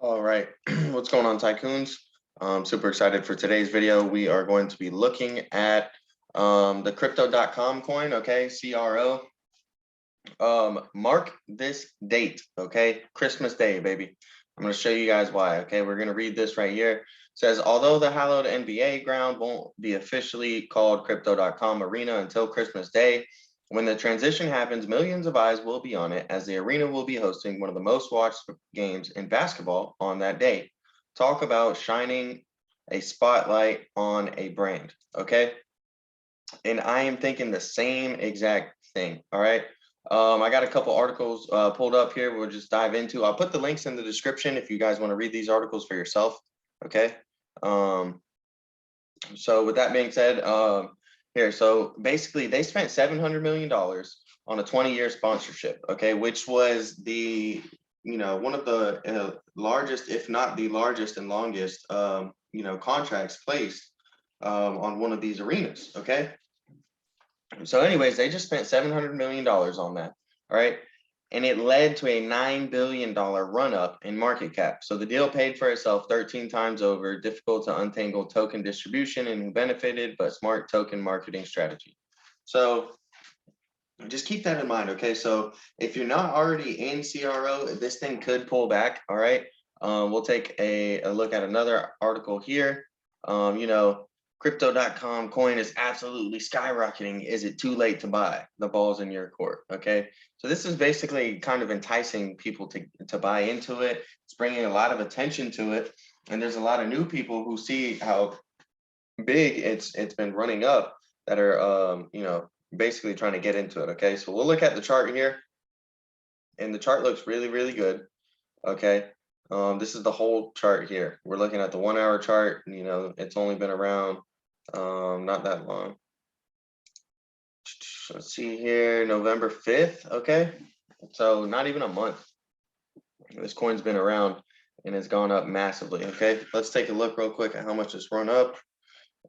All right, what's going on, tycoons? I'm super excited for today's video. We are going to be looking at the crypto.com coin, okay, CRO. Mark this date, okay, Christmas Day, baby. I'm going to show you guys why, okay? We're going to read this right here. It says, although the hallowed NBA ground won't be officially called crypto.com arena until Christmas Day, when the transition happens, millions of eyes will be on it as the arena will be hosting one of the most watched games in basketball on that day. Talk about shining a spotlight on a brand, okay? And I am thinking the same exact thing, all right? I got a couple articles pulled up here we'll just dive into. I'll put the links in the description if you guys want to read these articles for yourself, okay? So with that being said, here, so basically they spent $700 million on a 20-year sponsorship, okay, which was the, one of the largest, if not the largest and longest, contracts placed on one of these arenas, okay? So anyways, they just spent $700 million on that, all right? And it led to a $9 billion run up in market cap. So the deal paid for itself 13 times over, difficult to untangle token distribution and who benefited, but smart token marketing strategy. So just keep that in mind, okay? So if you're not already in CRO, this thing could pull back, all right? We'll take a look at another article here. Crypto.com coin is absolutely skyrocketing. Is it too late to buy? The ball's in your court, okay? So this is basically kind of enticing people to buy into it. It's bringing a lot of attention to it. And there's a lot of new people who see how big it's been running up that are, basically trying to get into it, okay? So we'll look at the chart here. And the chart looks really, really good, okay? This is the whole chart here. We're looking at the 1 hour chart. It's only been around not that long. Let's see here, November 5th, okay? So not even a month. This coin's been around and it's gone up massively, okay? Let's take a look real quick at how much it's run up.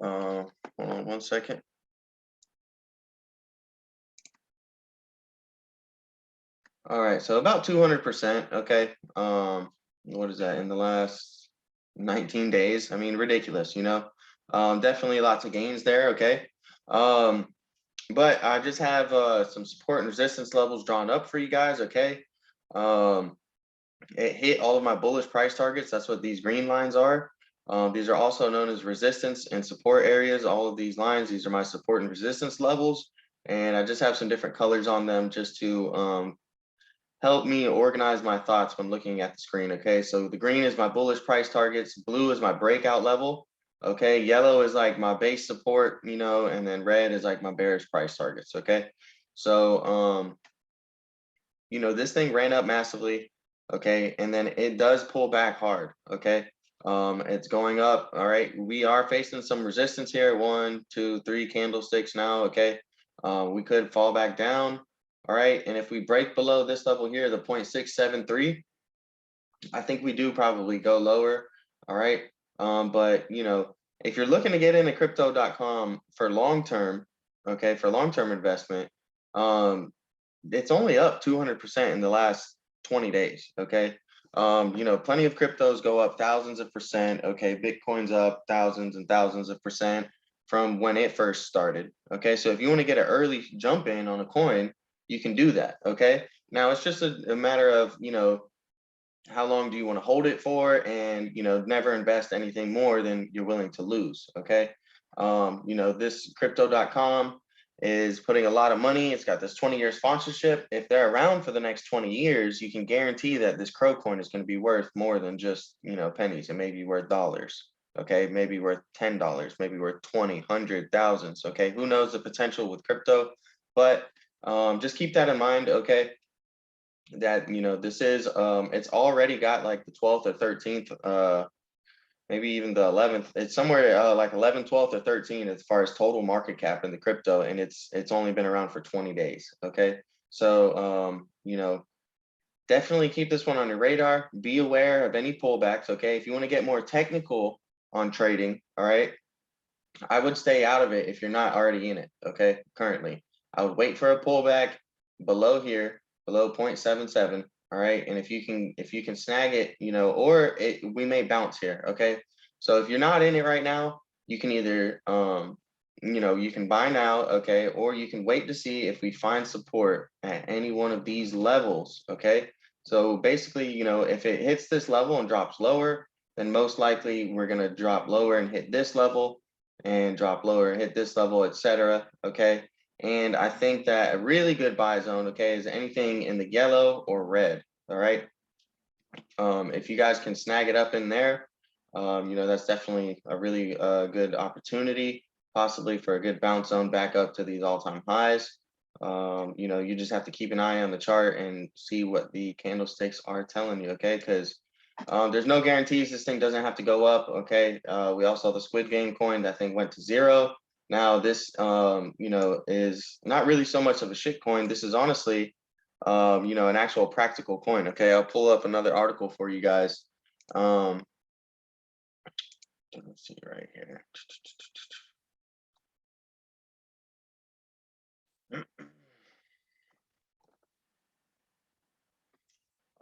Hold on 1 second. All right, so about 200%, okay? What is that in the last 19 days? I mean, ridiculous, definitely lots of gains there, okay? But I just have some support and resistance levels drawn up for you guys, okay? It hit all of my bullish price targets. That's what these green lines are. These are also known as resistance and support areas. All of these lines, these are my support and resistance levels. And I just have some different colors on them just to help me organize my thoughts when looking at the screen, okay? So the green is my bullish price targets. Blue is my breakout level. Okay, yellow is like my base support, and then red is like my bearish price targets, okay? So, this thing ran up massively, okay? And then it does pull back hard, okay? It's going up, all right? We are facing some resistance here, 1, 2, 3 candlesticks now, okay? We could fall back down, all right? And if we break below this level here, the 0.673, I think we do probably go lower, all right? But if you're looking to get into crypto.com for long-term, okay, for long-term investment, it's only up 200% in the last 20 days, okay? Plenty of cryptos go up thousands of percent, okay? Bitcoin's up thousands and thousands of percent from when it first started, okay? So if you want to get an early jump in on a coin, you can do that, okay? Now, it's just a matter of, how long do you want to hold it for, and never invest anything more than you're willing to lose, okay? This crypto.com is putting a lot of money. It's got this 20-year sponsorship. If they're around for the next 20 years, you can guarantee that this crow coin is going to be worth more than just pennies. It may be worth dollars, okay? Maybe worth $10, maybe worth 20, 100, thousands, okay? Who knows the potential with crypto? But just keep that in mind, okay? That this is it's already got like the 12th or 13th, maybe even the 11th. It's somewhere like 11, 12th or 13 as far as total market cap in the crypto, and it's only been around for 20 days, okay? So definitely keep this one on your radar. Be aware of any pullbacks, okay? If you want to get more technical on trading, all right, I would stay out of it if you're not already in it, okay? Currently I would wait for a pullback below here, below 0.77, all right? And if you can snag it, you know, or we may bounce here, okay? So if you're not in it right now, you can either you know, you can buy now, okay, or you can wait to see if we find support at any one of these levels, okay? So basically, you know, if it hits this level and drops lower, then most likely we're gonna drop lower and hit this level and drop lower and hit this level, etc. Okay. And I think that a really good buy zone, okay, is anything in the yellow or red. All right. If you guys can snag it up in there, you know, that's definitely a really good opportunity, possibly for a good bounce zone back up to these all-time highs. You know, you just have to keep an eye on the chart and see what the candlesticks are telling you, okay? Because there's no guarantees this thing doesn't have to go up, okay? We all saw the Squid Game coin, that thing went to zero. Now this, you know, is not really so much of a shit coin. This is honestly, you know, an actual practical coin. Okay, I'll pull up another article for you guys. Let's see right here.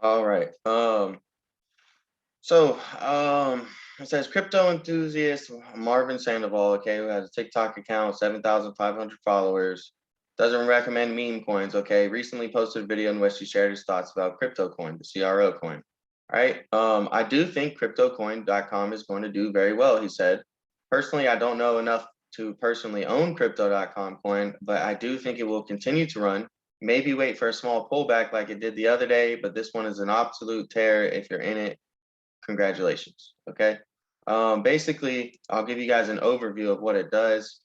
All right. It says crypto enthusiast Marvin Sandoval, okay, who has a TikTok account, 7,500 followers, doesn't recommend meme coins, okay, recently posted a video in which he shared his thoughts about crypto coin, the CRO coin. All right. I do think cryptocoin.com is going to do very well, he said. Personally, I don't know enough to personally own crypto.com coin, but I do think it will continue to run. Maybe wait for a small pullback like it did the other day, but this one is an absolute tear. If you're in it, congratulations. Okay. Basically, I'll give you guys an overview of what it does.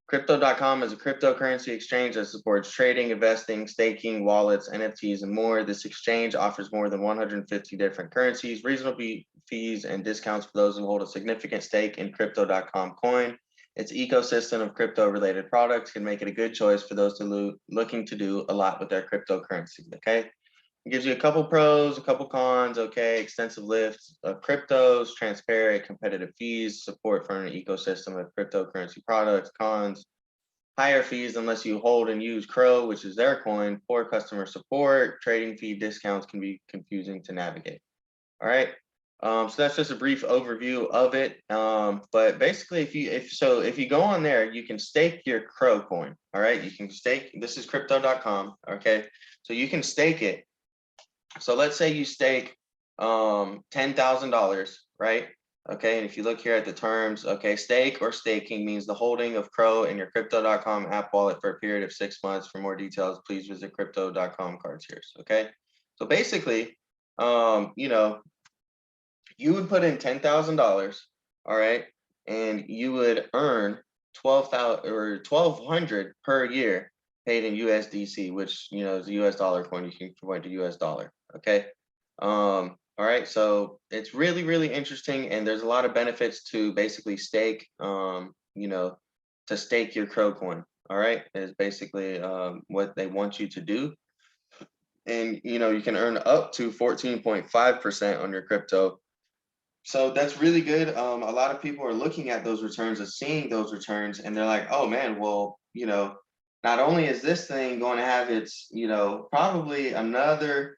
Crypto.com is a cryptocurrency exchange that supports trading, investing, staking, wallets, NFTs, and more. This exchange offers more than 150 different currencies, reasonable fees, and discounts for those who hold a significant stake in Crypto.com coin. Its ecosystem of crypto-related products can make it a good choice for those looking to do a lot with their cryptocurrency. Okay. It gives you a couple pros, a couple cons, okay, extensive list of cryptos, transparent, competitive fees, support for an ecosystem of cryptocurrency products, cons, higher fees unless you hold and use CRO, which is their coin, poor customer support, trading fee discounts can be confusing to navigate. All right. So that's just a brief overview of it. But basically, if you go on there, you can stake your CRO coin. All right, you can stake. This is crypto.com. Okay, so you can stake it. So let's say you stake $10,000, right? Okay, and if you look here at the terms, okay, stake or staking means the holding of CRO in your crypto.com app wallet for a period of 6 months. For more details, please visit crypto.com cards here. Okay, so basically, you know, you would put in $10,000, all right, and you would earn 12,000 or 1,200 per year paid in USDC, which you know is a US dollar coin. You can convert to US dollar. Okay. All right. So it's really, really interesting, and there's a lot of benefits to basically stake. You know, to stake your CRO coin. All right, is basically what they want you to do, and you know you can earn up to 14.5% on your crypto. So that's really good. A lot of people are looking at those returns and seeing those returns, and they're like, oh man, well, you know, not only is this thing going to have its, you know, probably another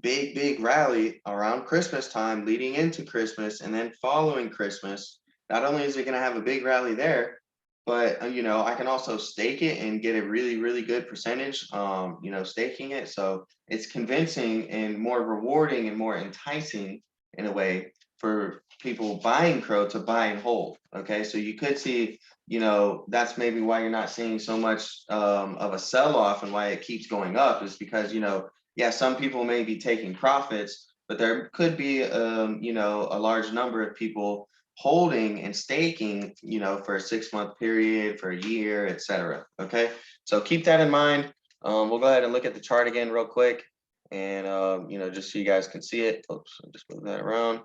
big rally around Christmas time leading into Christmas and then following Christmas, not only is it going to have a big rally there, but you know, I can also stake it and get a really good percentage, you know, staking it. So it's convincing and more rewarding and more enticing in a way for people buying CRO to buy and hold. Okay, so you could see, you know, that's maybe why you're not seeing so much of a sell-off and why it keeps going up is because, you know, yeah, some people may be taking profits, but there could be, you know, a large number of people holding and staking, you know, for a 6-month period, for a year, etc. Okay, so keep that in mind. We'll go ahead and look at the chart again real quick, and you know, just so you guys can see it. Oops, I'll just move that around.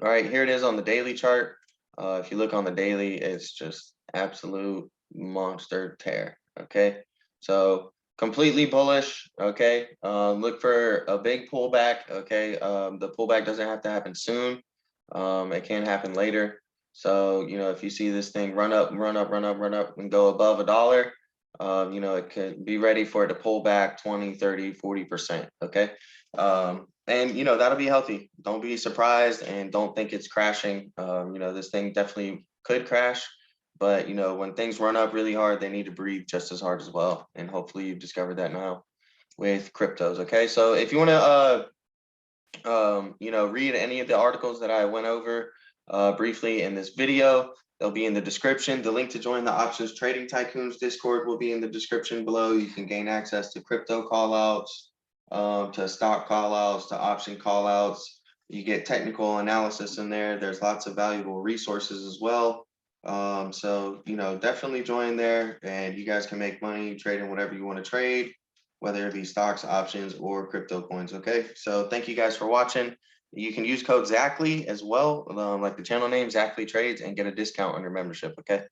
All right, here it is on the daily chart. If you look on the daily, it's just absolute monster tear. Okay, so completely bullish. Okay, look for a big pullback. Okay, the pullback doesn't have to happen soon. It can happen later. So you know, if you see this thing run up and go above $1, You know, it could be ready for it to pull back 20, 30, 40%. Okay. And you know, that'll be healthy. Don't be surprised and don't think it's crashing. You know, this thing definitely could crash, but you know, when things run up really hard, they need to breathe just as hard as well. And hopefully you've discovered that now with cryptos. Okay. So if you want to you know, read any of the articles that I went over briefly in this video, they'll be in the description. The link to join the Options Trading Tycoons Discord will be in the description below. You can gain access to crypto callouts, to stock callouts, to option callouts. You get technical analysis in there. There's lots of valuable resources as well. So, you know, definitely join there and you guys can make money trading whatever you want to trade, whether it be stocks, options, or crypto coins. Okay. So thank you guys for watching. You can use code Zachly as well, like the channel name ZachlyTrades, and get a discount on your membership. Okay.